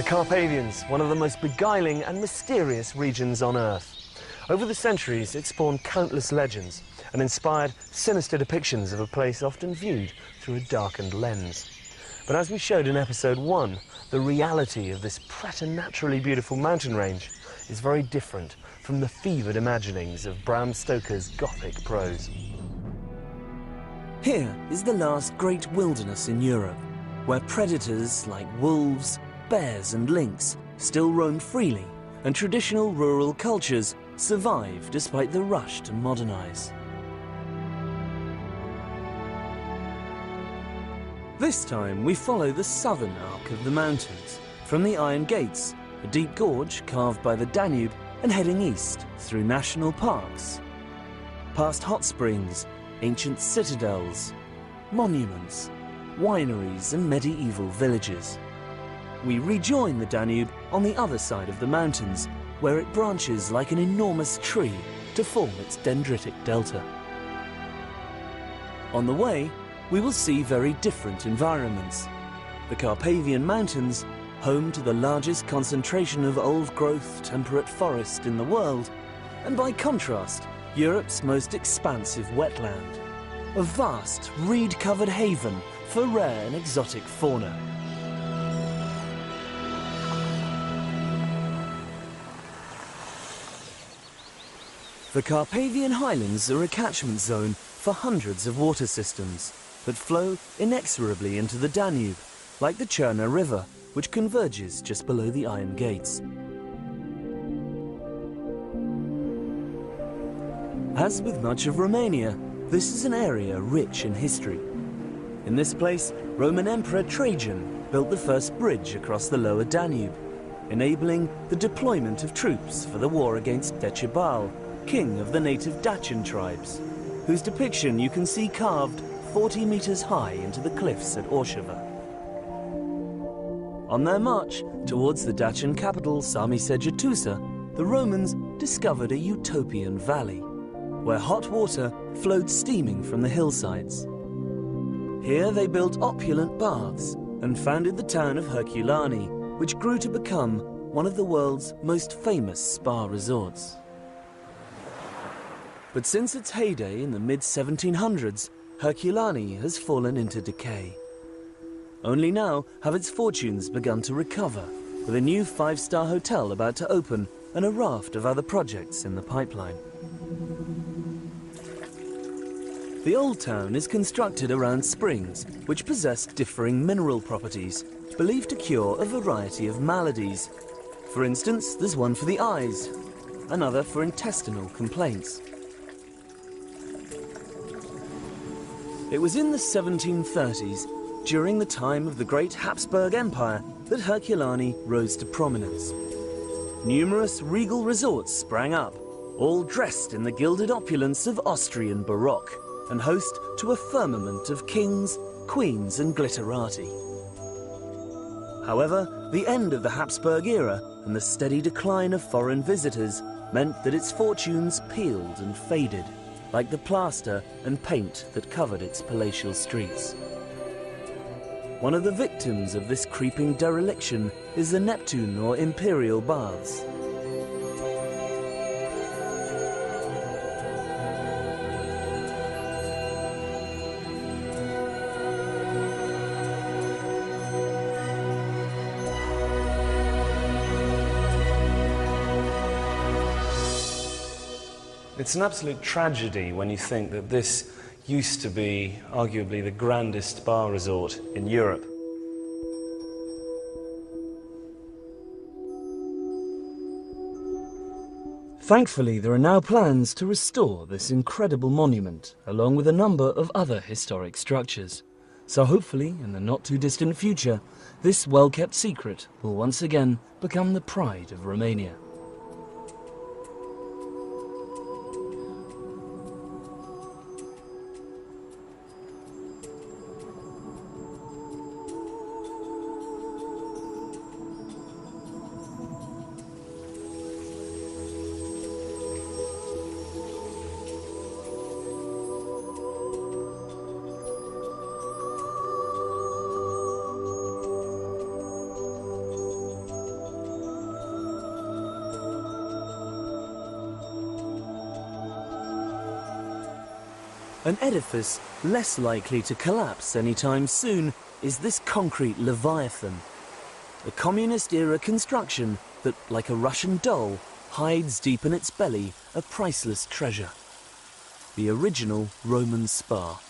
Carpathians, one of the most beguiling and mysterious regions on Earth. Over the centuries, it spawned countless legends and inspired sinister depictions of a place often viewed through a darkened lens. But as we showed in episode 1, the reality of this preternaturally beautiful mountain range is very different from the fevered imaginings of Bram Stoker's Gothic prose. Here is the last great wilderness in Europe, where predators like wolves, bears and lynx still roam freely, and traditional rural cultures survive despite the rush to modernize. This time we follow the southern arc of the mountains, from the Iron Gates, a deep gorge carved by the Danube, and heading east through national parks, past hot springs, ancient citadels, monuments, wineries and medieval villages. We rejoin the Danube on the other side of the mountains, where it branches like an enormous tree to form its dendritic delta. On the way, we will see very different environments. The Carpathian Mountains, home to the largest concentration of old-growth temperate forest in the world, and by contrast, Europe's most expansive wetland, a vast reed-covered haven for rare and exotic fauna. The Carpathian Highlands are a catchment zone for hundreds of water systems that flow inexorably into the Danube, like the Cherna River, which converges just below the Iron Gates. As with much of Romania, this is an area rich in history. In this place, Roman Emperor Trajan built the first bridge across the lower Danube, enabling the deployment of troops for the war against Decebal, king of the native Dacian tribes, whose depiction you can see carved 40 meters high into the cliffs at Orshava. On their march towards the Dacian capital Samisegetusa, the Romans discovered a utopian valley, where hot water flowed steaming from the hillsides. Here they built opulent baths and founded the town of Herculani, which grew to become one of the world's most famous spa resorts. But since its heyday in the mid-1700s, Herculani has fallen into decay. Only now have its fortunes begun to recover, with a new 5-star hotel about to open and a raft of other projects in the pipeline. The old town is constructed around springs, which possess differing mineral properties, believed to cure a variety of maladies. For instance, there's one for the eyes, another for intestinal complaints. It was in the 1730s, during the time of the great Habsburg Empire, that Herculani rose to prominence. Numerous regal resorts sprang up, all dressed in the gilded opulence of Austrian Baroque, and host to a firmament of kings, queens and glitterati. However, the end of the Habsburg era and the steady decline of foreign visitors meant that its fortunes peeled and faded, like the plaster and paint that covered its palatial streets. One of the victims of this creeping dereliction is the Neptune or Imperial Baths. It's an absolute tragedy when you think that this used to be arguably the grandest spa resort in Europe. Thankfully, there are now plans to restore this incredible monument, along with a number of other historic structures. So hopefully, in the not-too-distant future, this well-kept secret will once again become the pride of Romania. An edifice less likely to collapse anytime soon is this concrete leviathan. A communist-era construction that, like a Russian doll, hides deep in its belly a priceless treasure. The original Roman spa.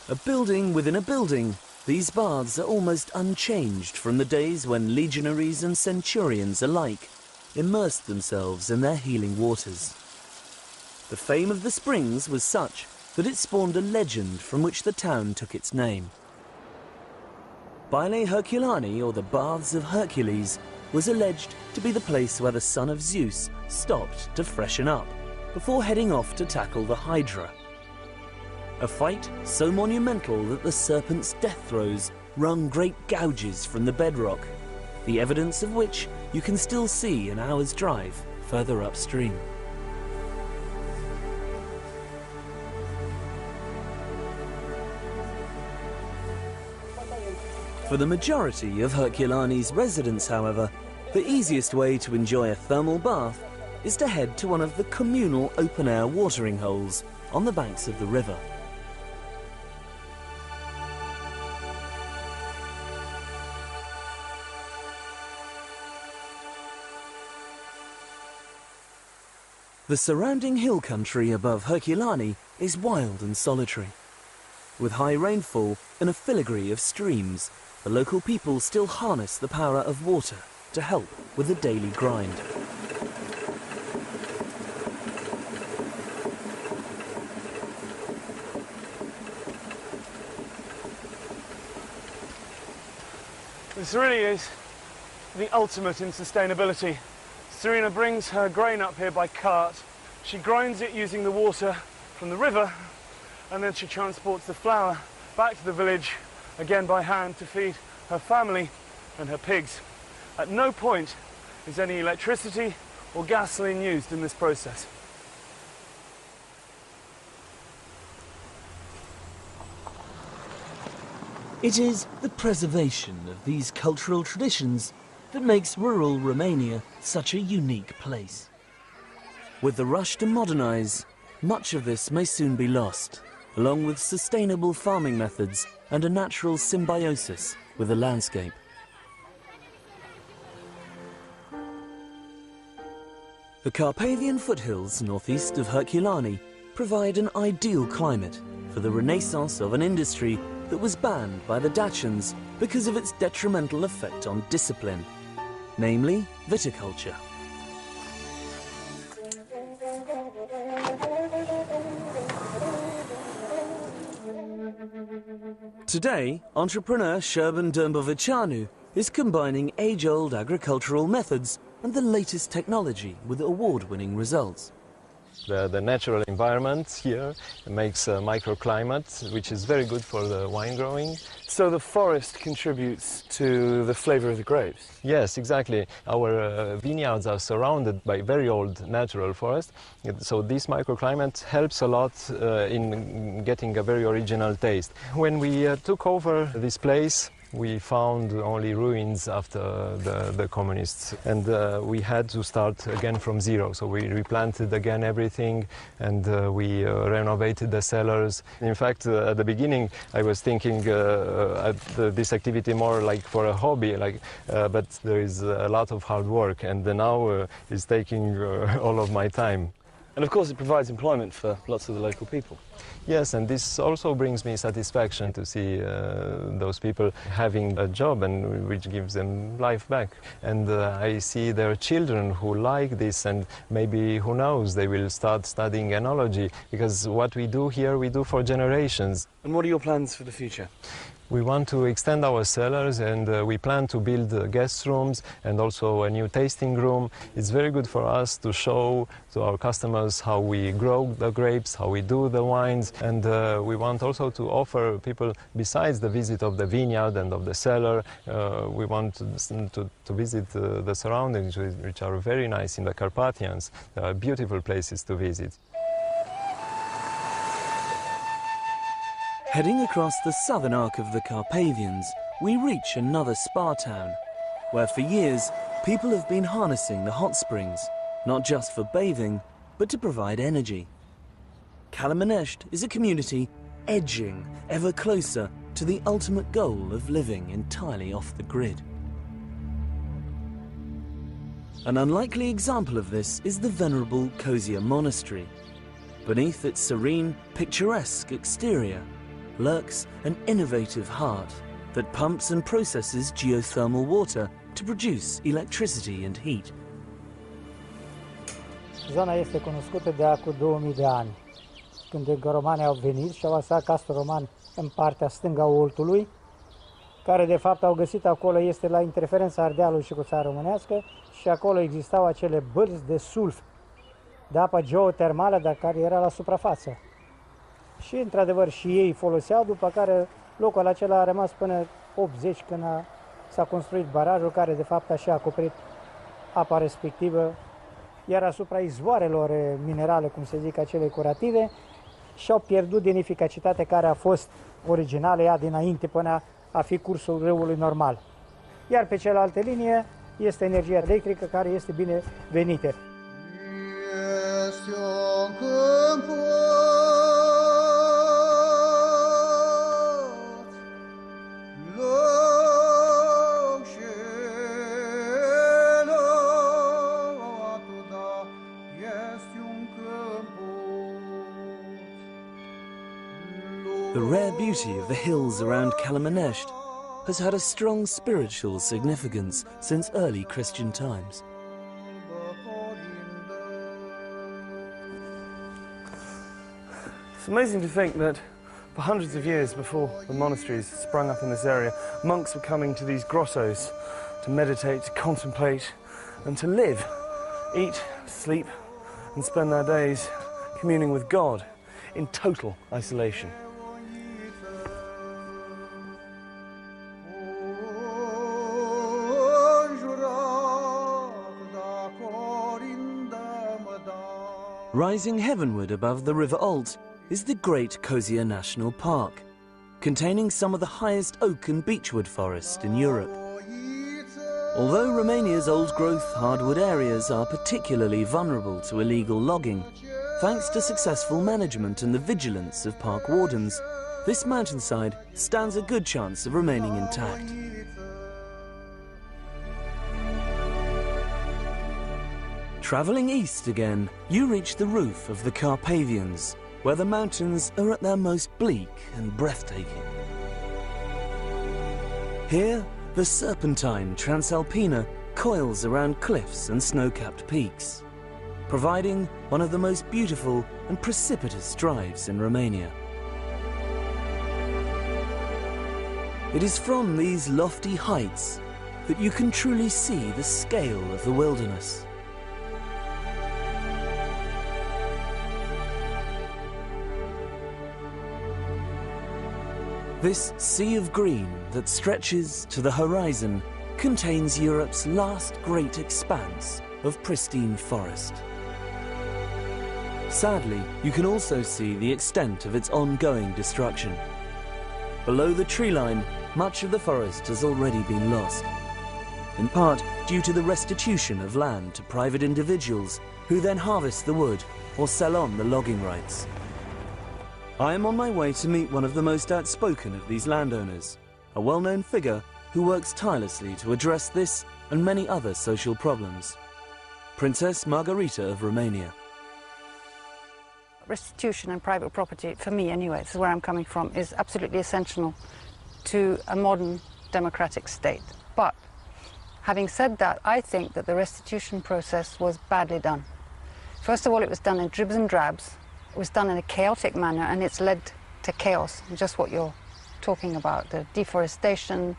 A building within a building, these baths are almost unchanged from the days when legionaries and centurions alike immersed themselves in their healing waters. The fame of the springs was such that it spawned a legend from which the town took its name. Baile Herculani, or the Baths of Hercules, was alleged to be the place where the son of Zeus stopped to freshen up before heading off to tackle the Hydra. A fight so monumental that the serpent's death throes wrung great gouges from the bedrock, the evidence of which you can still see an hour's drive further upstream. For the majority of Herculani's residents, however, the easiest way to enjoy a thermal bath is to head to one of the communal open-air watering holes on the banks of the river. The surrounding hill country above Herculani is wild and solitary. With high rainfall and a filigree of streams, the local people still harness the power of water to help with the daily grind. This really is the ultimate in sustainability. Serena brings her grain up here by cart. She grinds it using the water from the river, and then she transports the flour back to the village, again by hand, to feed her family and her pigs. At no point is any electricity or gasoline used in this process. It is the preservation of these cultural traditions that makes rural Romania such a unique place. With the rush to modernize, much of this may soon be lost, along with sustainable farming methods and a natural symbiosis with the landscape. The Carpathian foothills northeast of Herculani provide an ideal climate for the renaissance of an industry that was banned by the Dacians because of its detrimental effect on discipline, namely viticulture. Today, entrepreneur Șerban Dâmboviceanu is combining age-old agricultural methods and the latest technology with award-winning results. The natural environment here makes a microclimate, which is very good for the wine growing. So the forest contributes to the flavor of the grapes? Yes, exactly. Our vineyards are surrounded by very old natural forest, so this microclimate helps a lot in getting a very original taste. When we took over this place, we found only ruins after the communists, and we had to start again from zero. So we replanted again everything, and we renovated the cellars. In fact, at the beginning I was thinking this activity more like for a hobby, but there is a lot of hard work, and now it's taking all of my time. And of course it provides employment for lots of the local people. Yes, and this also brings me satisfaction to see those people having a job, and which gives them life back. And I see their children who like this, and maybe, who knows, they will start studying enology, because what we do here, we do for generations. And what are your plans for the future? We want to extend our cellars, and we plan to build guest rooms and also a new tasting room. It's very good for us to show to our customers how we grow the grapes, how we do the wines, and we want also to offer people, besides the visit of the vineyard and of the cellar, we want to visit the surroundings, which are very nice in the Carpathians. There are beautiful places to visit. Heading across the southern arc of the Carpathians, we reach another spa town, where for years people have been harnessing the hot springs, not just for bathing, but to provide energy. Kalamaneshte is a community edging ever closer to the ultimate goal of living entirely off the grid. An unlikely example of this is the venerable Kozia Monastery. Beneath its serene, picturesque exterior lurks an innovative heart that pumps and processes geothermal water to produce electricity and heat. Zona este cunoscută de acum 2000 de ani, când romanii au venit și au lăsat castul roman în partea stângă a Oltului, care de fapt au găsit acolo, este la interferența Ardealului și cu țara românească, și acolo existau acele bărzi de sulf, de apă geotermală, dar care era la suprafață. Și într-adevăr și ei foloseau, după care locul acela a rămas până 80, când s-a construit barajul, care de fapt așa a acoperit apa respectivă, iar asupra izvoarelor minerale, cum se zic, acele curative, și-au pierdut din eficacitatea care a fost originală, ea dinainte, până a fi cursul râului normal. Iar pe cealaltă linie este energia electrică, care este binevenită. The rare beauty of the hills around Kalamaneshte has had a strong spiritual significance since early Christian times. It's amazing to think that for hundreds of years before the monasteries sprung up in this area, monks were coming to these grottos to meditate, to contemplate, and to live, eat, sleep, and spend their days communing with God in total isolation. Rising heavenward above the River Olt is the Great Kozia National Park, containing some of the highest oak and beechwood forests in Europe. Although Romania's old-growth hardwood areas are particularly vulnerable to illegal logging, thanks to successful management and the vigilance of park wardens, this mountainside stands a good chance of remaining intact. Travelling east again, you reach the roof of the Carpathians, where the mountains are at their most bleak and breathtaking. Here, the serpentine Transalpina coils around cliffs and snow-capped peaks, providing one of the most beautiful and precipitous drives in Romania. It is from these lofty heights that you can truly see the scale of the wilderness. This sea of green that stretches to the horizon contains Europe's last great expanse of pristine forest. Sadly, you can also see the extent of its ongoing destruction. Below the tree line, much of the forest has already been lost, in part due to the restitution of land to private individuals who then harvest the wood or sell on the logging rights. I am on my way to meet one of the most outspoken of these landowners, a well-known figure who works tirelessly to address this and many other social problems. Princess Margarita of Romania. Restitution and private property, for me anyway, this is where I'm coming from, is absolutely essential to a modern democratic state. But having said that, I think that the restitution process was badly done. First of all, it was done in dribs and drabs. It was done in a chaotic manner, and it's led to chaos, just what you're talking about, the deforestation,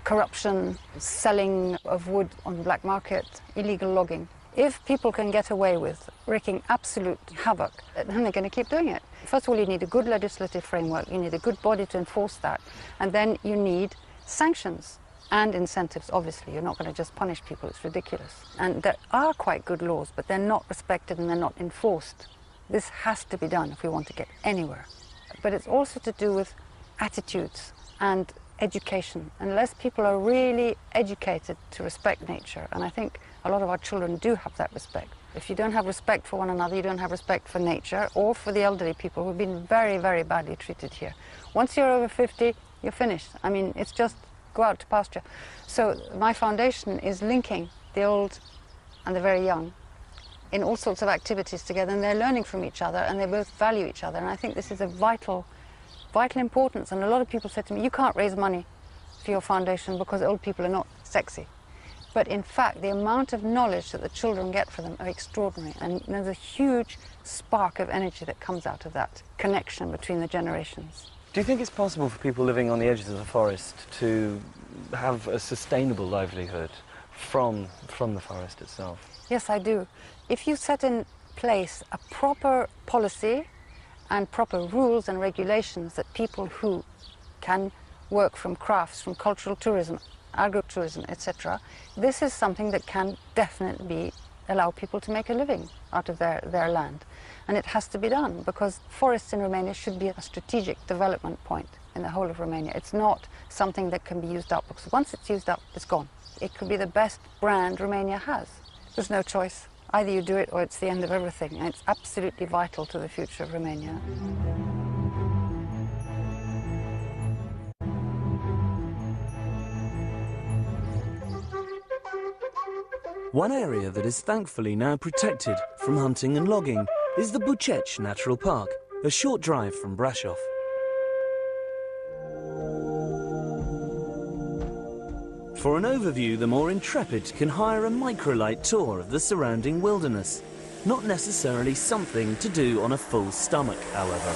corruption, selling of wood on the black market, illegal logging. If people can get away with wreaking absolute havoc, then they're going to keep doing it. First of all, you need a good legislative framework, you need a good body to enforce that, and then you need sanctions and incentives. Obviously, you're not going to just punish people, it's ridiculous. And there are quite good laws, but they're not respected and they're not enforced. This has to be done if we want to get anywhere. But it's also to do with attitudes and education. Unless people are really educated to respect nature, and I think a lot of our children do have that respect, If you don't have respect for one another, you don't have respect for nature or for the elderly people who've been very, very badly treated here. Once you're over 50, you're finished. I mean, it's just go out to pasture. So my foundation is linking the old and the very young in all sorts of activities together, and they're learning from each other, and they both value each other. And I think this is a vital importance. And a lot of people said to me, you can't raise money for your foundation because old people are not sexy. But in fact, the amount of knowledge that the children get from them are extraordinary. And there's a huge spark of energy that comes out of that connection between the generations. Do you think it's possible for people living on the edges of the forest to have a sustainable livelihood from the forest itself? Yes, I do. If you set in place a proper policy and proper rules and regulations that people who can work from crafts, from cultural tourism, agrotourism, etc., this is something that can definitely allow people to make a living out of their land. And it has to be done, because forests in Romania should be a strategic development point in the whole of Romania. It's not something that can be used up, because once it's used up, it's gone. It could be the best brand Romania has. There's no choice. Either you do it or it's the end of everything. And it's absolutely vital to the future of Romania. One area that is thankfully now protected from hunting and logging is the Buceci Natural Park, a short drive from Brasov. For an overview, the more intrepid can hire a microlight tour of the surrounding wilderness. Not necessarily something to do on a full stomach, however.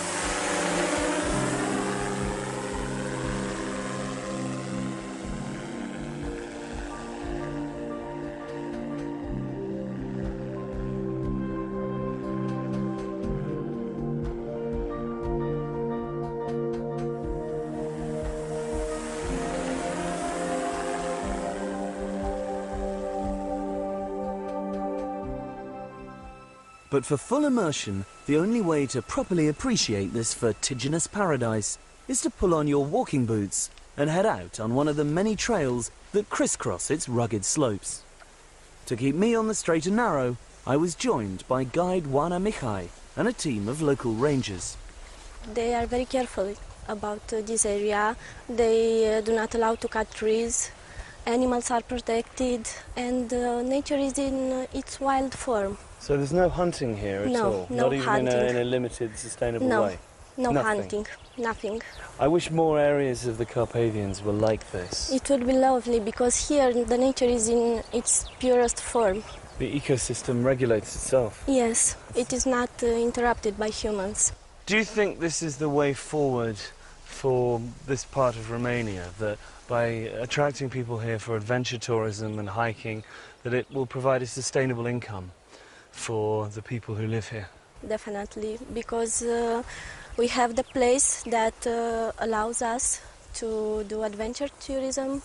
But for full immersion, the only way to properly appreciate this vertiginous paradise is to pull on your walking boots and head out on one of the many trails that crisscross its rugged slopes. To keep me on the straight and narrow, I was joined by guide Wana Mihai and a team of local rangers. They are very careful about this area. They do not allow to cut trees. Animals are protected, and nature is in its wild form. So there's no hunting here at all? No Not even hunting. in a limited, sustainable way? No Nothing. hunting, nothing. I wish more areas of the Carpathians were like this. It would be lovely, because here the nature is in its purest form. The ecosystem regulates itself. Yes, it is not interrupted by humans. Do you think this is the way forward for this part of Romania, that by attracting people here for adventure tourism and hiking, that it will provide a sustainable income for the people who live here? Definitely, because we have the place that allows us to do adventure tourism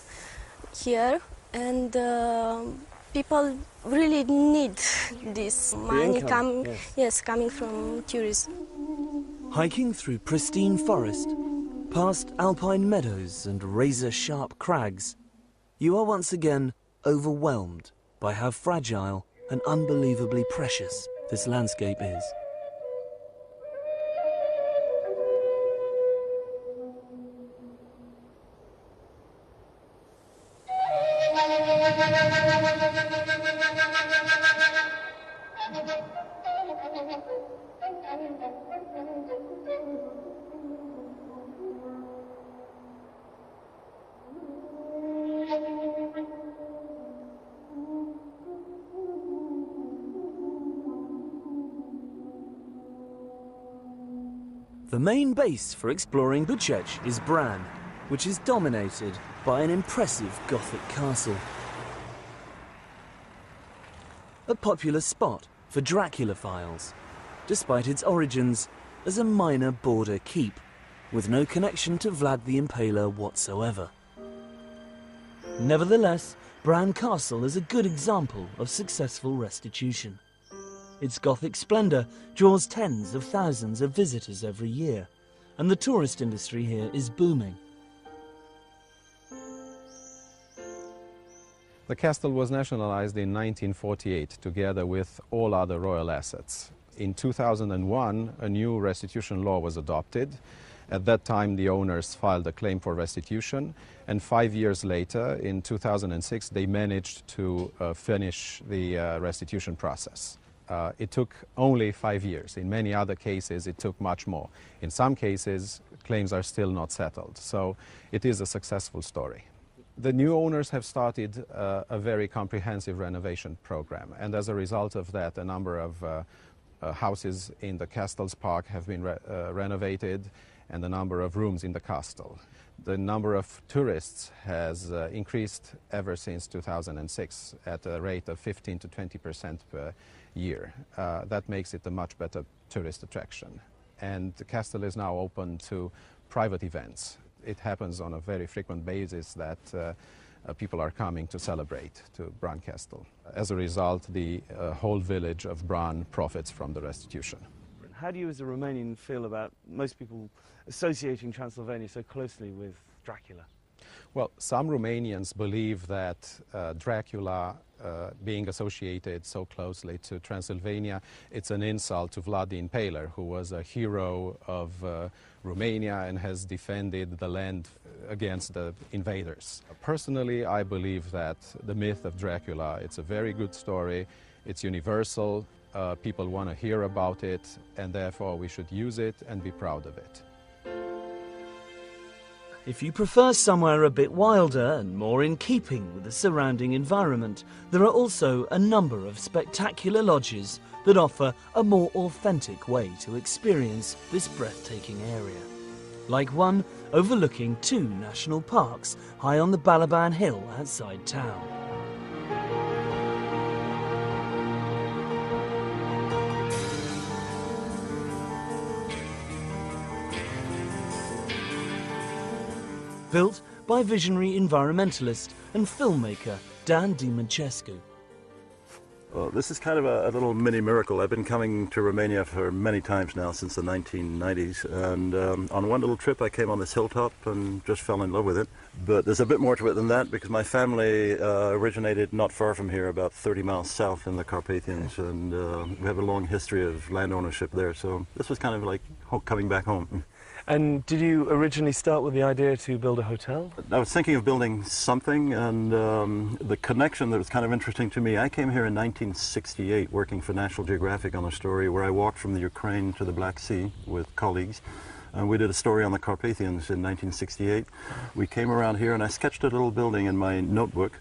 here, and people really need this money coming from tourism. Hiking through pristine forest, past alpine meadows and razor-sharp crags, you are once again overwhelmed by how fragile and unbelievably precious this landscape is. The main base for exploring Buceci is Bran, which is dominated by an impressive Gothic castle. A popular spot for Draculophiles, despite its origins as a minor border keep, with no connection to Vlad the Impaler whatsoever. Nevertheless, Bran Castle is a good example of successful restitution. Its Gothic splendour draws tens of thousands of visitors every year, and the tourist industry here is booming. The castle was nationalized in 1948 together with all other royal assets. In 2001, a new restitution law was adopted. At that time, the owners filed a claim for restitution, and 5 years later, in 2006, they managed to finish the restitution process. It took only 5 years. In many other cases, it took much more. In some cases, claims are still not settled. So it is a successful story. The new owners have started a very comprehensive renovation program, and as a result of that, a number of houses in the castle's park have been renovated, and the number of rooms in the castle. The number of tourists has increased ever since 2006 at a rate of 15% to 20% per year. That makes it a much better tourist attraction. And the castle is now open to private events. It happens on a very frequent basis that people are coming to celebrate to Bran Castle. As a result, the whole village of Bran profits from the restitution. How do you as a Romanian feel about most people associating Transylvania so closely with Dracula? Well, some Romanians believe that Dracula being associated so closely to Transylvania, it's an insult to Vlad the Impaler, who was a hero of Romania and has defended the land against the invaders. Personally, I believe that the myth of Dracula, it's a very good story, it's universal, people want to hear about it, and therefore we should use it and be proud of it. If you prefer somewhere a bit wilder and more in keeping with the surrounding environment, there are also a number of spectacular lodges that offer a more authentic way to experience this breathtaking area. Like one overlooking 2 national parks high on the Balaban Hill outside town. Built by visionary environmentalist and filmmaker Dan DiMancescu. Well, this is kind of a little mini miracle. I've been coming to Romania for many times now since the 1990s, and on one little trip I came on this hilltop and just fell in love with it. But there's a bit more to it than that, because my family originated not far from here, about 30 miles south in the Carpathians, and we have a long history of land ownership there, so this was kind of like coming back home. And did you originally start with the idea to build a hotel? I was thinking of building something, and the connection that was kind of interesting to me, I came here in 1968 working for National Geographic on a story where I walked from the Ukraine to the Black Sea with colleagues. And we did a story on the Carpathians in 1968. We came around here and I sketched a little building in my notebook.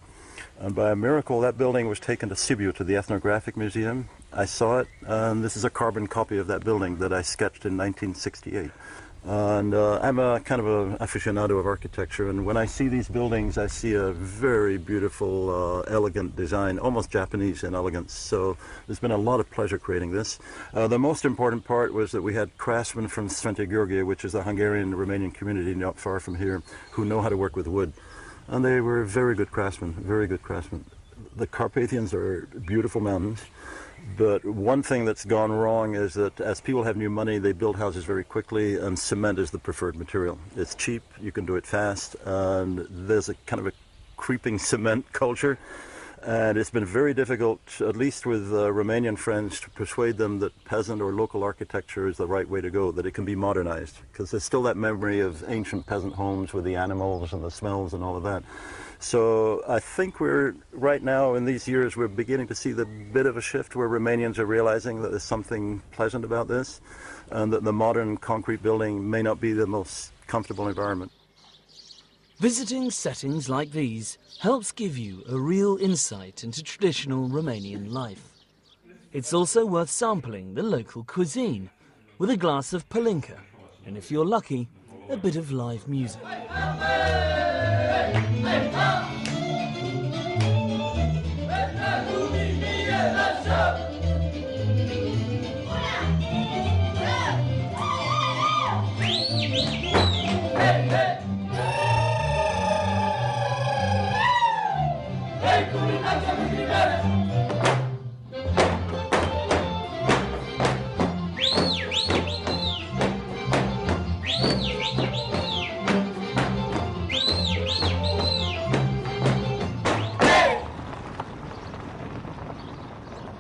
And by a miracle, that building was taken to Sibiu, to the Ethnographic Museum. I saw it, and this is a carbon copy of that building that I sketched in 1968. And I'm a kind of an aficionado of architecture, and when I see these buildings, I see a very beautiful, elegant design, almost Japanese in elegance. So there's been a lot of pleasure creating this. The most important part was that we had craftsmen from Svente Gheorghe, which is a Hungarian-Romanian community not far from here, who know how to work with wood. And they were very good craftsmen, very good craftsmen. The Carpathians are beautiful mountains. But one thing that's gone wrong is that as people have new money, they build houses very quickly, and cement is the preferred material. It's cheap, you can do it fast, and there's a kind of a creeping cement culture. And it's been very difficult, at least with Romanian friends, to persuade them that peasant or local architecture is the right way to go, that it can be modernized. Because there's still that memory of ancient peasant homes with the animals and the smells and all of that. So I think we're, right now in these years, we're beginning to see the bit of a shift where Romanians are realizing that there's something pleasant about this, and that the modern concrete building may not be the most comfortable environment. Visiting settings like these helps give you a real insight into traditional Romanian life. It's also worth sampling the local cuisine with a glass of palinka, and if you're lucky, a bit of live music.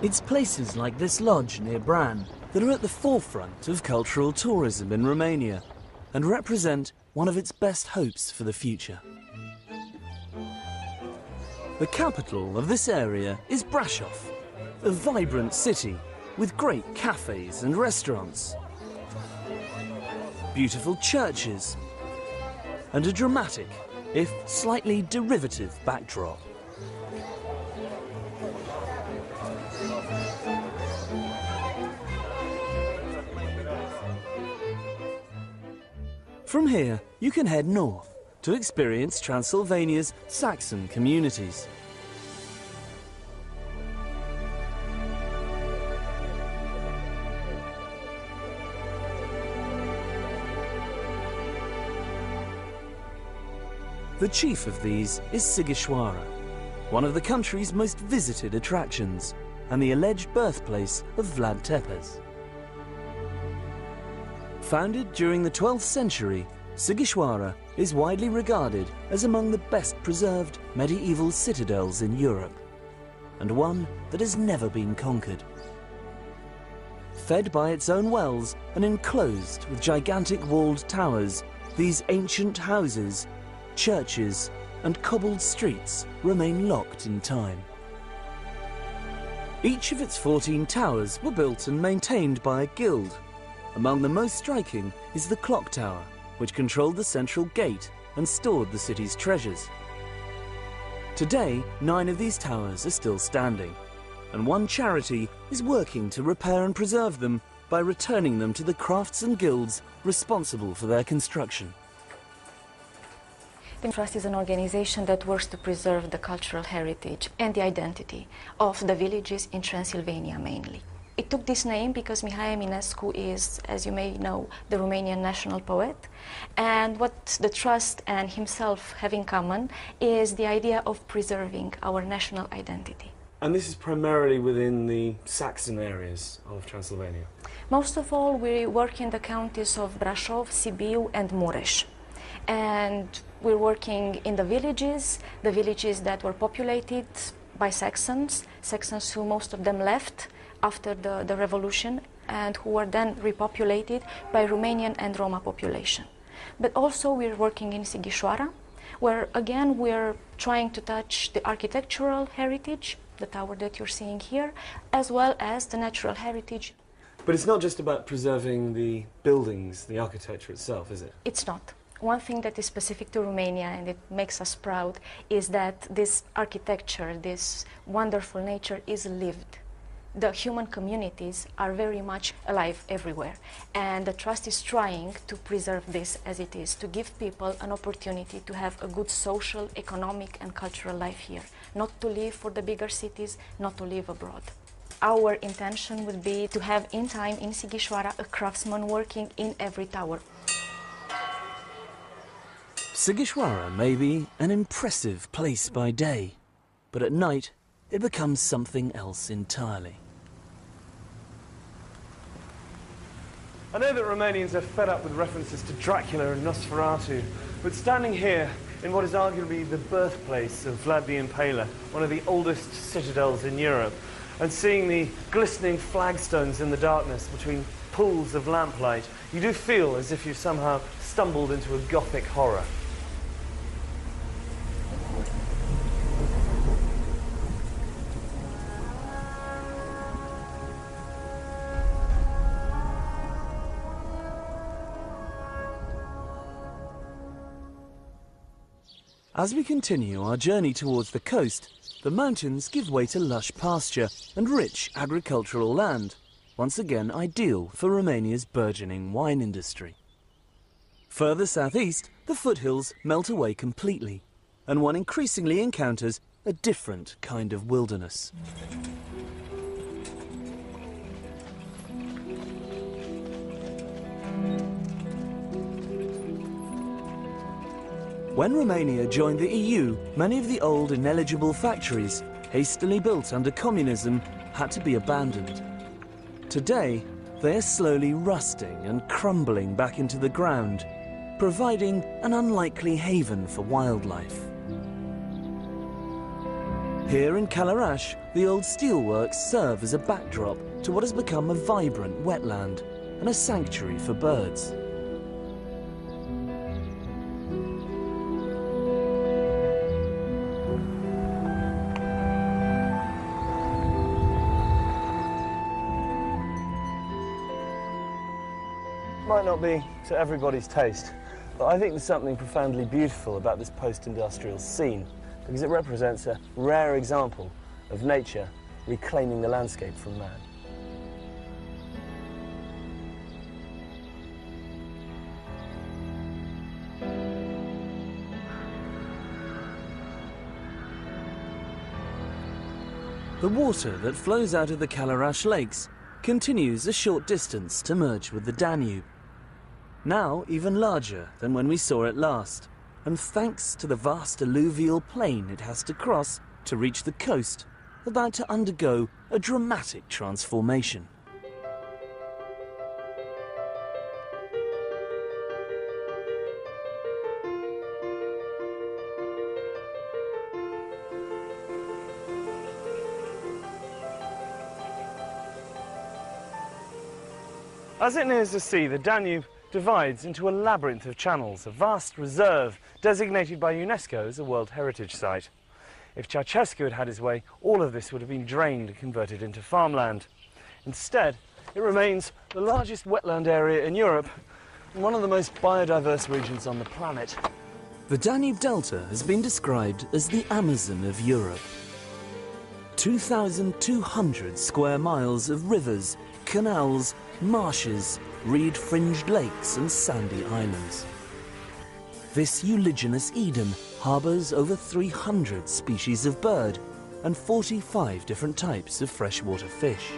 It's places like this lodge near Bran that are at the forefront of cultural tourism in Romania and represent one of its best hopes for the future. The capital of this area is Brașov, a vibrant city with great cafes and restaurants, beautiful churches, and a dramatic, if slightly derivative, backdrop. From here, you can head north to experience Transylvania's Saxon communities. The chief of these is Sighișoara, one of the country's most visited attractions and the alleged birthplace of Vlad Tepes. Founded during the 12th century, Sighișoara is widely regarded as among the best preserved medieval citadels in Europe, and one that has never been conquered. Fed by its own wells and enclosed with gigantic walled towers, these ancient houses, churches, and cobbled streets remain locked in time. Each of its 14 towers were built and maintained by a guild. Among the most striking is the clock tower, which controlled the central gate and stored the city's treasures. Today, 9 of these towers are still standing, and one charity is working to repair and preserve them by returning them to the crafts and guilds responsible for their construction. The Trust is an organization that works to preserve the cultural heritage and the identity of the villages in Transylvania mainly. It took this name because Mihai Eminescu is, as you may know, the Romanian national poet. And what the Trust and himself have in common is the idea of preserving our national identity. And this is primarily within the Saxon areas of Transylvania? Most of all, we work in the counties of Brașov, Sibiu, and Mureș. And we're working in the villages that were populated by Saxons who most of them left after the revolution, and who were then repopulated by Romanian and Roma population. But also we're working in Sighișoara, where again we're trying to touch the architectural heritage, the tower that you're seeing here, as well as the natural heritage. But it's not just about preserving the buildings, the architecture itself, is it? It's not. One thing that is specific to Romania, and it makes us proud, is that this architecture, this wonderful nature is lived. The human communities are very much alive everywhere, and the Trust is trying to preserve this as it is, to give people an opportunity to have a good social, economic and cultural life here, not to live for the bigger cities, not to live abroad. Our intention would be to have in time in Sighișoara a craftsman working in every tower. Sighișoara may be an impressive place by day, but at night it becomes something else entirely. I know that Romanians are fed up with references to Dracula and Nosferatu, but standing here in what is arguably the birthplace of Vlad the Impaler, one of the oldest citadels in Europe, and seeing the glistening flagstones in the darkness between pools of lamplight, you do feel as if you've somehow stumbled into a Gothic horror. As we continue our journey towards the coast, the mountains give way to lush pasture and rich agricultural land, once again ideal for Romania's burgeoning wine industry. Further southeast, the foothills melt away completely, and one increasingly encounters a different kind of wilderness. When Romania joined the EU, many of the old ineligible factories, hastily built under communism, had to be abandoned. Today, they are slowly rusting and crumbling back into the ground, providing an unlikely haven for wildlife. Here in Kalarash, the old steelworks serve as a backdrop to what has become a vibrant wetland and a sanctuary for birds. Might not be to everybody's taste, but I think there's something profoundly beautiful about this post-industrial scene, because it represents a rare example of nature reclaiming the landscape from man. The water that flows out of the Kalarash lakes continues a short distance to merge with the Danube. Now even larger than when we saw it last, and thanks to the vast alluvial plain it has to cross to reach the coast, about to undergo a dramatic transformation. As it nears the sea, the Danube divides into a labyrinth of channels, a vast reserve designated by UNESCO as a World Heritage Site. If Ceausescu had had his way, all of this would have been drained and converted into farmland. Instead, it remains the largest wetland area in Europe and one of the most biodiverse regions on the planet. The Danube Delta has been described as the Amazon of Europe. 2,200 square miles of rivers, canals, marshes, reed-fringed lakes and sandy islands. This uliginous Eden harbours over 300 species of bird and 45 different types of freshwater fish,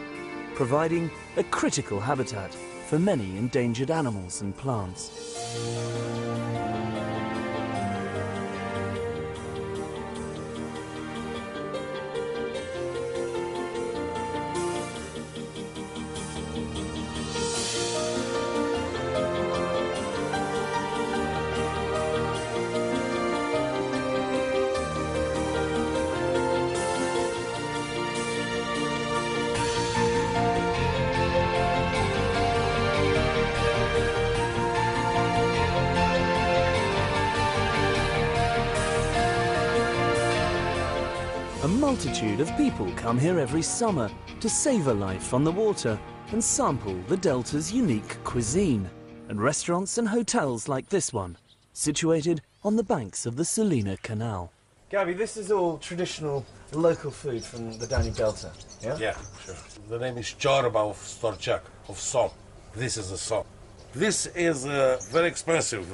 providing a critical habitat for many endangered animals and plants. A multitude of people come here every summer to savour life on the water and sample the Delta's unique cuisine. And restaurants and hotels like this one, situated on the banks of the Salina Canal. Gabby, this is all traditional local food from the Danube Delta, yeah? Yeah, sure. The name is Chorba of Storchak, of som. This is a som. This is very expensive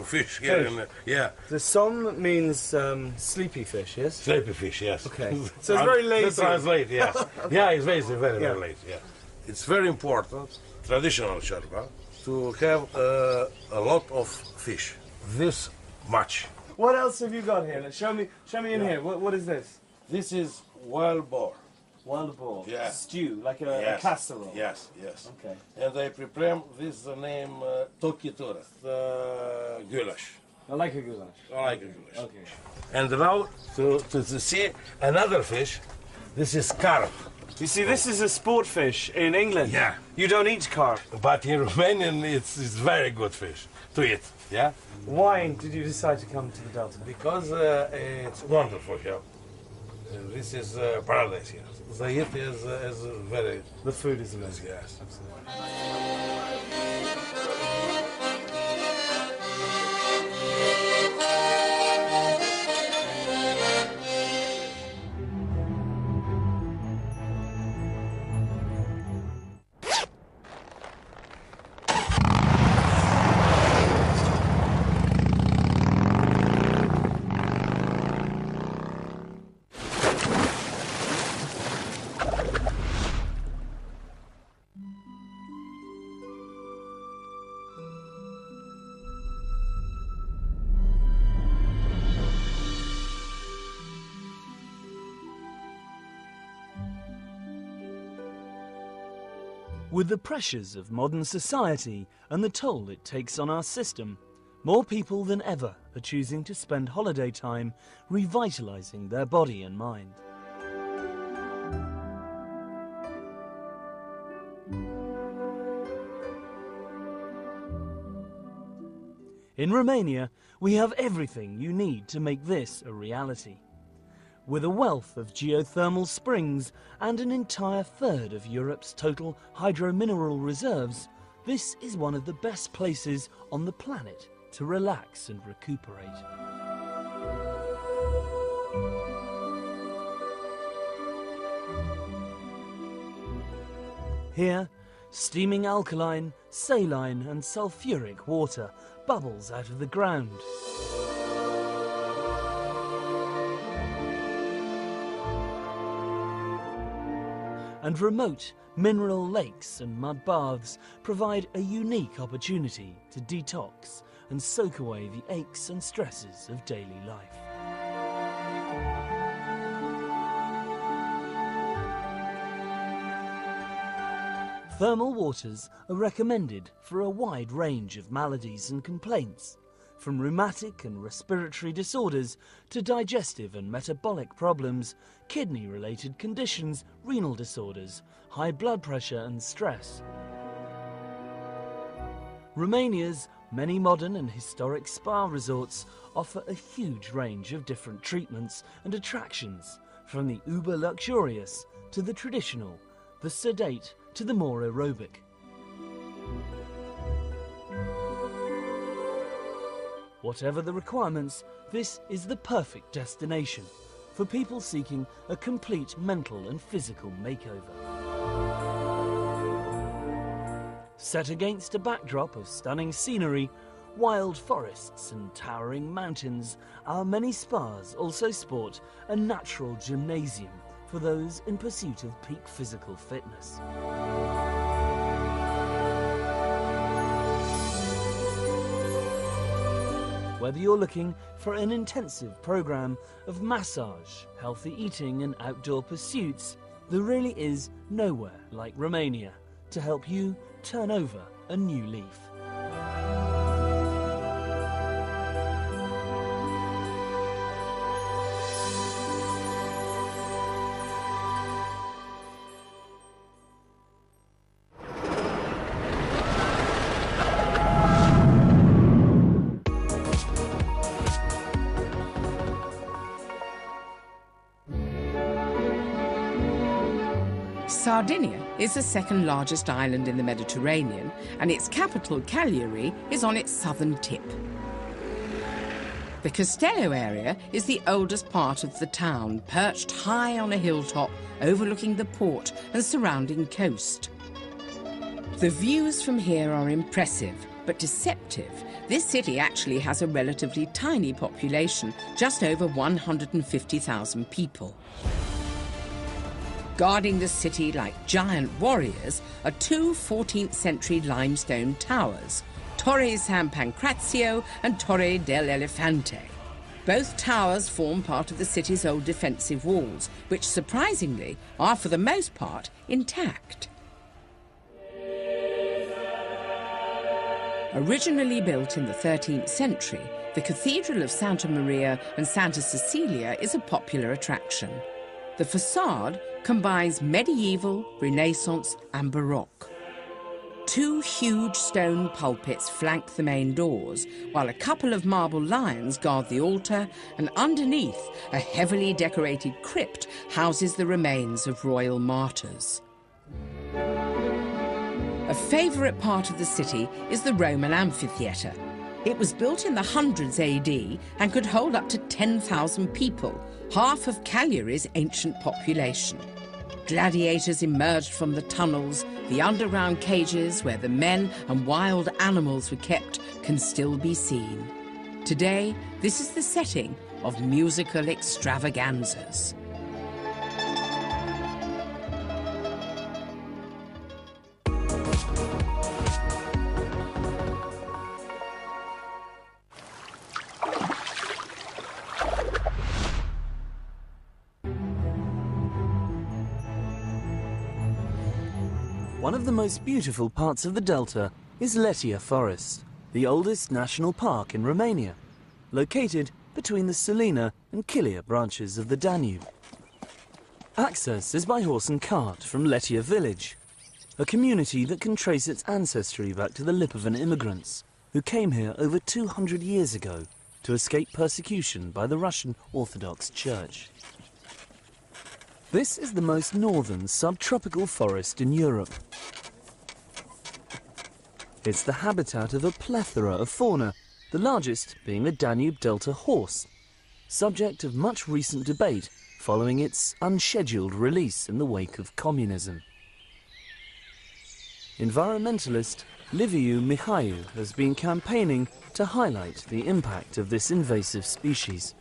fish here. Yeah. The som means sleepy fish, yes? Sleepy fish, yes. Okay. So it's very lazy. To translate, yes. Okay. Yeah, it's very lazy, yeah. It's very important, traditional chorba, to have a lot of fish. This much. What else have you got here? Let's show me in here. What is this? This is wild boar. Wild boar. Yeah. Stew, like a casserole. Yes, yes. Okay. And they prepare this name tokitura, the goulash. I like a goulash. I like a goulash. Okay. And now to see another fish. This is carp. You see, this is a sport fish in England. Yeah. You don't eat carp. But in Romanian, it's very good fish to eat. Yeah. Why did you decide to come to the Delta? Because it's wonderful here. This is paradise here. The heat is very. The food is amazing. Yes. Absolutely. With the pressures of modern society and the toll it takes on our system, more people than ever are choosing to spend holiday time revitalising their body and mind. In Romania, we have everything you need to make this a reality. With a wealth of geothermal springs and an entire third of Europe's total hydromineral reserves, this is one of the best places on the planet to relax and recuperate. Here, steaming alkaline, saline and sulfuric water bubbles out of the ground. And remote mineral lakes and mud baths provide a unique opportunity to detox and soak away the aches and stresses of daily life. Thermal waters are recommended for a wide range of maladies and complaints, from rheumatic and respiratory disorders to digestive and metabolic problems, kidney-related conditions, renal disorders, high blood pressure and stress. Romania's many modern and historic spa resorts offer a huge range of different treatments and attractions, from the uber-luxurious to the traditional, the sedate to the more aerobic. Whatever the requirements, this is the perfect destination for people seeking a complete mental and physical makeover. Set against a backdrop of stunning scenery, wild forests and towering mountains, our many spas also sport a natural gymnasium for those in pursuit of peak physical fitness. Whether you're looking for an intensive program of massage, healthy eating and outdoor pursuits, there really is nowhere like Romania to help you turn over a new leaf. Sardinia is the second largest island in the Mediterranean, and its capital, Cagliari, is on its southern tip. The Castello area is the oldest part of the town, perched high on a hilltop overlooking the port and surrounding coast. The views from here are impressive, but deceptive. This city actually has a relatively tiny population, just over 150,000 people. Guarding the city like giant warriors are two 14th century limestone towers, Torre San Pancrazio and Torre del Elefante. Both towers form part of the city's old defensive walls, which surprisingly are for the most part intact. Originally built in the 13th century, the Cathedral of Santa Maria and Santa Cecilia is a popular attraction. The facade combines medieval, Renaissance and Baroque. Two huge stone pulpits flank the main doors, while a couple of marble lions guard the altar, and underneath, a heavily decorated crypt houses the remains of royal martyrs. A favourite part of the city is the Roman amphitheatre. It was built in the hundreds AD and could hold up to 10,000 people, half of Cagliari's ancient population. Gladiators emerged from the tunnels. The underground cages where the men and wild animals were kept can still be seen. Today, this is the setting of musical extravaganzas. One of the most beautiful parts of the Delta is Letia Forest, the oldest national park in Romania, located between the Salina and Chilia branches of the Danube. Access is by horse and cart from Letia village, a community that can trace its ancestry back to the Lipovan immigrants, who came here over 200 years ago to escape persecution by the Russian Orthodox Church. This is the most northern subtropical forest in Europe. It's the habitat of a plethora of fauna, the largest being the Danube Delta horse, subject of much recent debate following its unscheduled release in the wake of communism. Environmentalist Liviu Mihaiu has been campaigning to highlight the impact of this invasive species.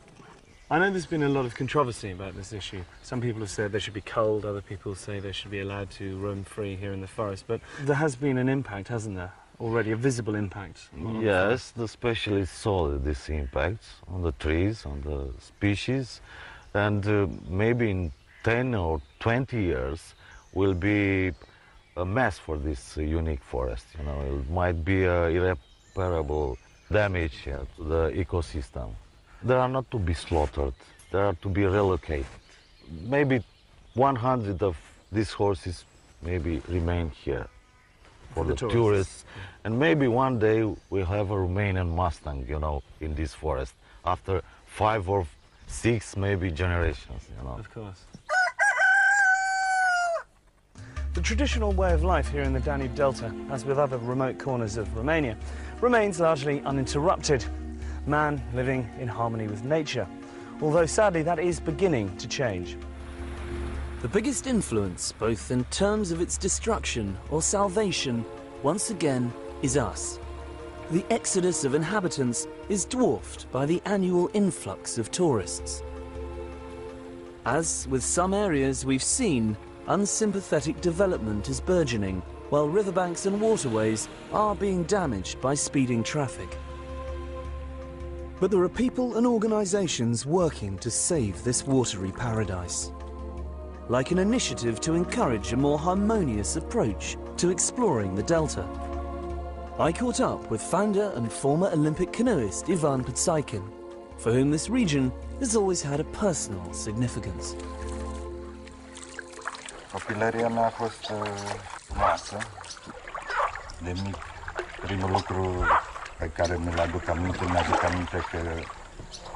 I know there's been a lot of controversy about this issue. Some people have said they should be culled, other people say they should be allowed to roam free here in the forest, but there has been an impact, hasn't there? Already a visible impact. Yes, the specialists saw this impact on the trees, on the species, and maybe in 10 or 20 years will be a mess for this unique forest. You know, it might be irreparable damage to the ecosystem. They are not to be slaughtered, they are to be relocated. Maybe 100 of these horses maybe remain here for the tourists. And maybe one day we'll have a Romanian Mustang, you know, in this forest, after 5 or 6 maybe generations, you know. Of course. The traditional way of life here in the Danube Delta, as with other remote corners of Romania, remains largely uninterrupted. Man living in harmony with nature, although sadly that is beginning to change. The biggest influence, both in terms of its destruction or salvation, once again is us. The exodus of inhabitants is dwarfed by the annual influx of tourists. As with some areas we've seen, unsympathetic development is burgeoning, while riverbanks and waterways are being damaged by speeding traffic. But there are people and organisations working to save this watery paradise. Like an initiative to encourage a more harmonious approach to exploring the Delta. I caught up with founder and former Olympic canoeist Ivan Pitsaikin, for whom this region has always had a personal significance. Copilăria mea a fost frumoasă. De mic, primul lucru pe care mi-l aduc aminte, mi-aduc aminte că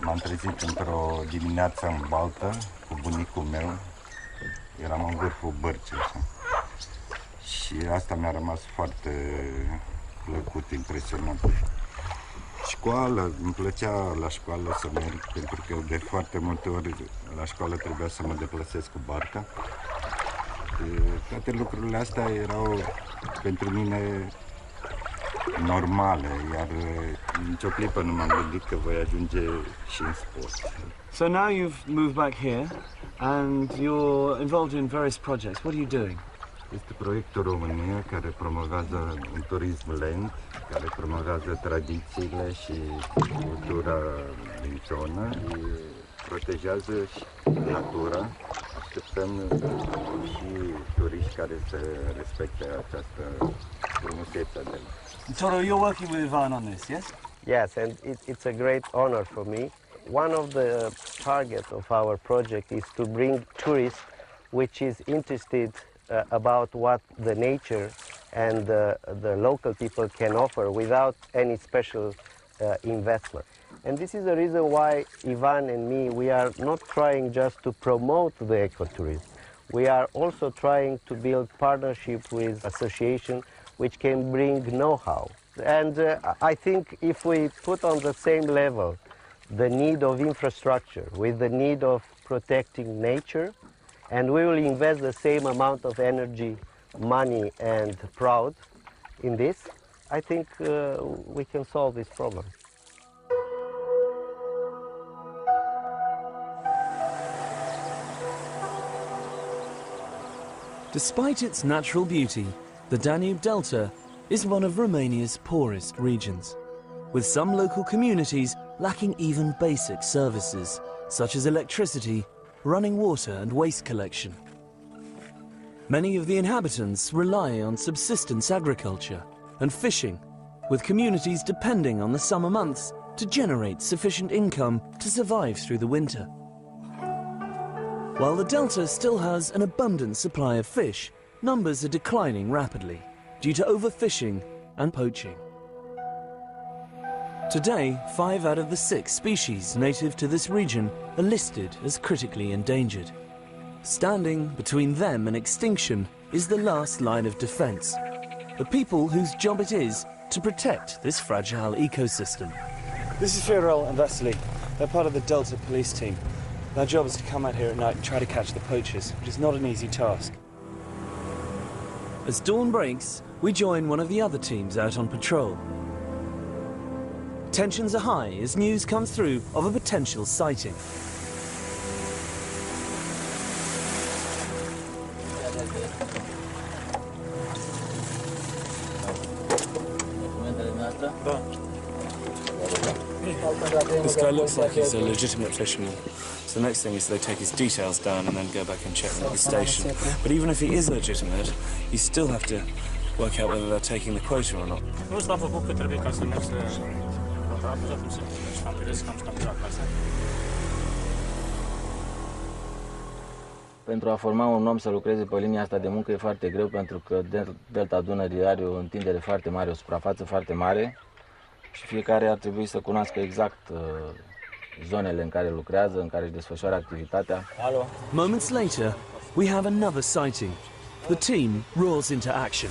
m-am trezit într-o dimineață în baltă cu bunicul meu. Eram în vârful bărcii așa. Și asta mi-a rămas foarte plăcut, impresionant. Școală, îmi plăcea la școală să merg, pentru că de foarte multe ori la școală trebuia să mă deplasez cu barca. Toate lucrurile astea erau pentru mine normale, iar nicio clipă nu m-am gândit că voi ajunge și în sport. So now you've moved back here and you're involved in various projects. What are you doing? Este proiectul România care promovează un turism lent, care promovează tradițiile și cultura din zonă, protejează și natura. Așteptăm și turiști care să respecte această frumusețe de Toro, you're working with Ivan on this, yes? Yes, and it's a great honor for me. One of the targets of our project is to bring tourists which is interested about what the nature and the local people can offer without any special investment. And this is the reason why Ivan and me, we are not trying just to promote the ecotourism. We are also trying to build partnership with associations which can bring know-how. And I think if we put on the same level the need of infrastructure with the need of protecting nature, and we will invest the same amount of energy, money and pride in this, I think we can solve this problem. Despite its natural beauty, the Danube Delta is one of Romania's poorest regions, with some local communities lacking even basic services, such as electricity, running water and waste collection. Many of the inhabitants rely on subsistence agriculture and fishing, with communities depending on the summer months to generate sufficient income to survive through the winter. While the Delta still has an abundant supply of fish, numbers are declining rapidly due to overfishing and poaching. Today, 5 out of the 6 species native to this region are listed as critically endangered. Standing between them and extinction is the last line of defence, the people whose job it is to protect this fragile ecosystem. This is Fiorel and Vasily. They're part of the Delta police team. Their job is to come out here at night and try to catch the poachers, which is not an easy task. As dawn breaks, we join one of the other teams out on patrol. Tensions are high as news comes through of a potential sighting. This guy looks like he's a legitimate fisherman. So the next thing is they take his details down and then go back and check them at the station. But even if he is legitimate, you still have to work out whether they're taking the quota or not. Pentru a forma un om să lucreze pe linia asta de muncă e foarte greu, pentru că delta Dunării are o întindere foarte mare, o suprafață foarte mare și fiecare ar trebui să cunoască exact zonele în care lucrează, în care își desfășoară activitatea. Moments later, we have another sighting. The team roars into action.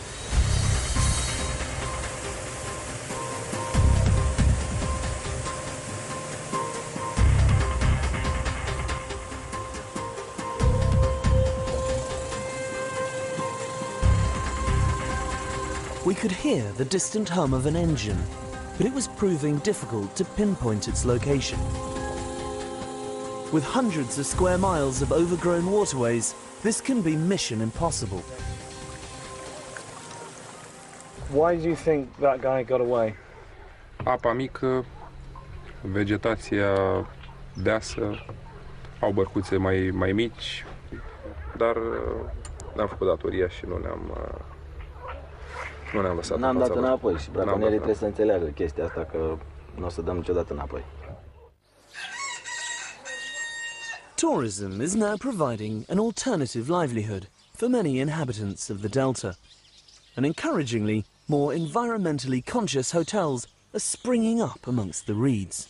We could hear the distant hum of an engine, but it was proving difficult to pinpoint its location. With hundreds of square miles of overgrown waterways, this can be mission impossible. Why do you think that guy got away? Apa mică, vegetația deasă, au bărcuțe mai mici, dar ne-am făcut datoria și nu ne-am lăsat. N-am dat înapoi și braconierii trebuie să înțeleagă chestia asta, că nu o să dăm niciodată înapoi. Tourism is now providing an alternative livelihood for many inhabitants of the Delta. And encouragingly, more environmentally conscious hotels are springing up amongst the reeds.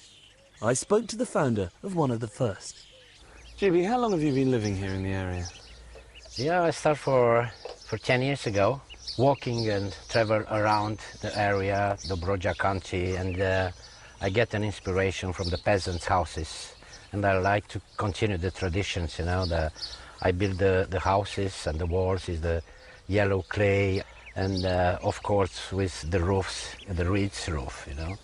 I spoke to the founder of one of the first. GB, how long have you been living here in the area? Yeah, I started for 10 years ago, walking and travel around the area, the Dobroja country, and I get an inspiration from the peasants' houses. And I like to continue the traditions, you know. I build the houses, and the walls is the yellow clay, and of course with the roofs, the reeds roof, you know.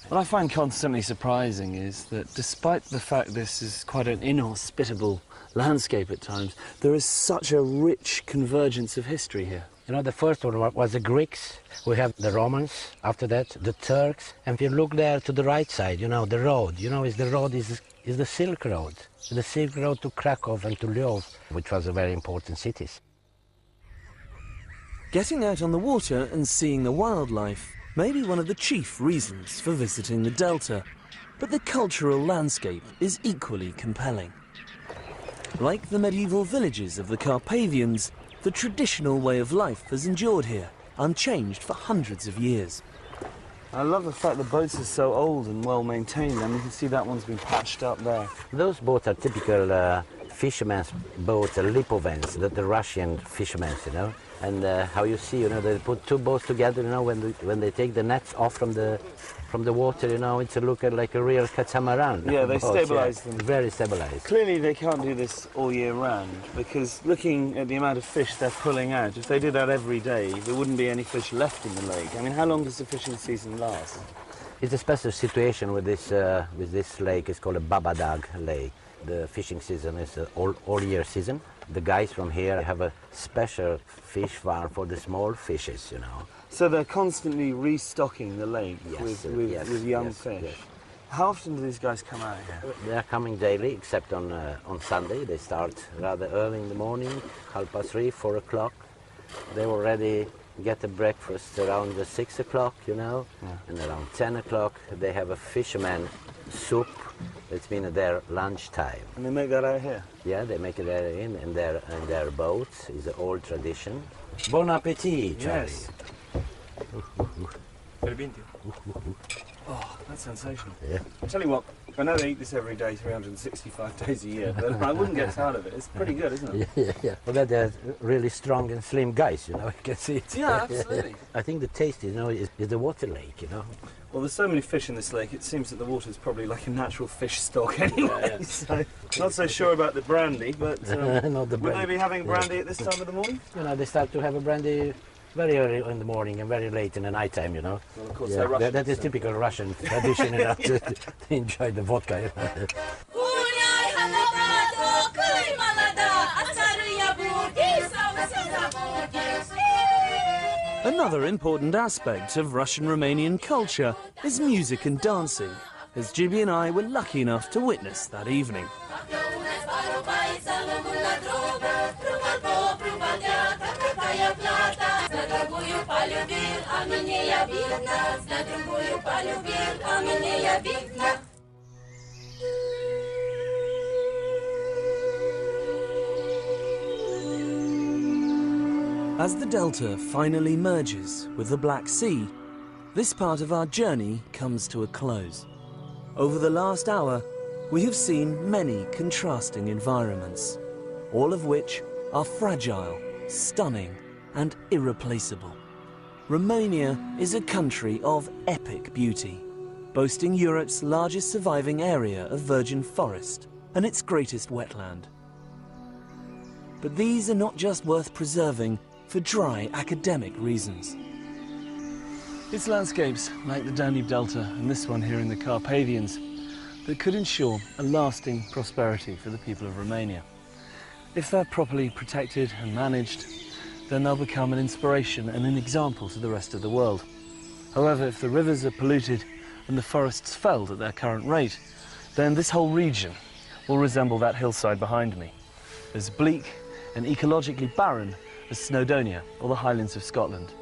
What I find constantly surprising is that despite the fact this is quite an inhospitable landscape at times, there is such a rich convergence of history here. You know, the first one was the Greeks, we have the Romans, after that the Turks, and if you look there to the right side, you know, the road, you know, is the Silk Road. The Silk Road to Krakow and to Lviv, which was a very important cities. Getting out on the water and seeing the wildlife may be one of the chief reasons for visiting the Delta, but the cultural landscape is equally compelling. Like the medieval villages of the Carpathians, the traditional way of life has endured here, unchanged for hundreds of years. I love the fact the boats are so old and well maintained. I mean, you can see that one's been patched up there. Those boats are typical fishermen's boats, lipovans, the Russian fishermen, you know. And how you see, you know, they put two boats together, you know, when they take the nets off from the water, you know, it's like a real catamaran. Yeah, they stabilise them. Very stabilised. Clearly they can't do this all year round, because looking at the amount of fish they're pulling out, if they did that every day, there wouldn't be any fish left in the lake. I mean, how long does the fishing season last? It's a special situation with this lake. It's called a Babadag lake. The fishing season is an all year season. The guys from here have a special fish farm for the small fishes, you know. So they're constantly restocking the lake with young fish. Yes. How often do these guys come out here? They are coming daily, except on Sunday. They start rather early in the morning, 3:30, 4 o'clock. They already get a breakfast around 6 o'clock, you know, and around 10 o'clock they have a fisherman soup. It's been their lunchtime. And they make that out here? Yeah, they make it in their boats. It's an old tradition. Bon appetit, Charlie. Yes. Oh, That's sensational. Yeah. I'll tell you what, I know they eat this every day, 365 days a year, but I wouldn't get tired of it. It's pretty good, isn't it? Yeah. Well, they're really strong and slim guys, you know, you can see it. Yeah, absolutely. I think the taste, you know, is the water lake, you know. Well, there's so many fish in this lake, it seems that the water's probably like a natural fish stock anyway, so not so sure about the brandy, but Not the would brandy. they be having brandy at this time of the morning? You know, they start to have a brandy very early in the morning and very late in the night time, you know. Well, of course, they're Russian, that is so- typical Russian tradition, you know, to enjoy the vodka. Another important aspect of Russian-Romanian culture is music and dancing, as Jibby and I were lucky enough to witness that evening. As the delta finally merges with the Black Sea, this part of our journey comes to a close. Over the last hour, we have seen many contrasting environments, all of which are fragile, stunning, and irreplaceable. Romania is a country of epic beauty, boasting Europe's largest surviving area of virgin forest and its greatest wetland. But these are not just worth preserving for dry academic reasons. It's landscapes like the Danube Delta and this one here in the Carpathians that could ensure a lasting prosperity for the people of Romania. If they're properly protected and managed, then they'll become an inspiration and an example to the rest of the world. However, if the rivers are polluted and the forests felled at their current rate, then this whole region will resemble that hillside behind me, as bleak and ecologically barren as Snowdonia or the Highlands of Scotland.